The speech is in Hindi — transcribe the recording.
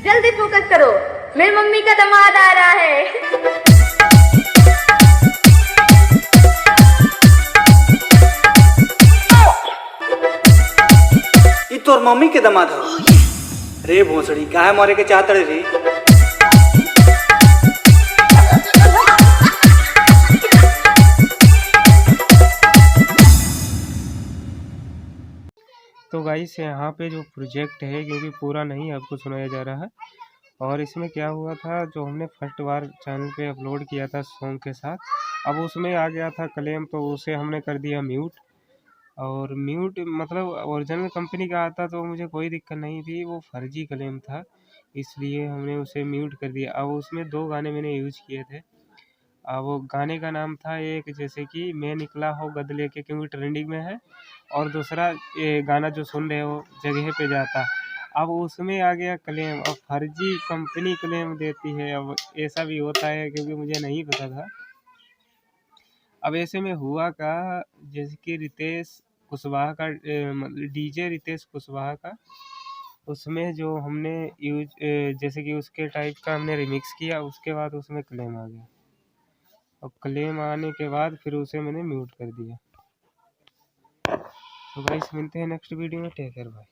जल्दी फोकस करो, मेरी मम्मी का दामाद आ रहा है। ये तोर मम्मी के दामाद हो रे भोसड़ी, काहे मरे के चाहत रे? तो गाइस यहाँ पे जो प्रोजेक्ट है, क्योंकि पूरा नहीं आपको सुनाया जा रहा है, और इसमें क्या हुआ था, जो हमने फर्स्ट बार चैनल पे अपलोड किया था सॉन्ग के साथ, अब उसमें आ गया था क्लेम, तो उसे हमने कर दिया म्यूट। और म्यूट मतलब ओरिजिनल कंपनी का आता तो मुझे कोई दिक्कत नहीं थी, वो फर्जी क्लेम था, इसलिए हमने उसे म्यूट कर दिया। अब उसमें 2 गाने मैंने यूज किए थे। वो गाने का नाम था एक, जैसे कि मैं निकला हो गद लेके, क्योंकि ट्रेंडिंग में है, और दूसरा ये गाना जो सुन रहे हो जगह पे जाता। अब उसमें आ गया क्लेम, अब फर्जी कंपनी क्लेम देती है। अब ऐसा भी होता है, क्योंकि मुझे नहीं पता था। अब ऐसे में हुआ का, जैसे कि रितेश कुशवाहा का मतलब डीजे रितेश कुशवाहा का, उसमें जो हमने यूज जैसे कि उसके टाइप का हमने रिमिक्स किया, उसके बाद उसमें क्लेम आ गया। और क्लेम आने के बाद फिर उसे मैंने म्यूट कर दिया। तो गाइस मिलते हैं नेक्स्ट वीडियो में, टेक केयर, बाय।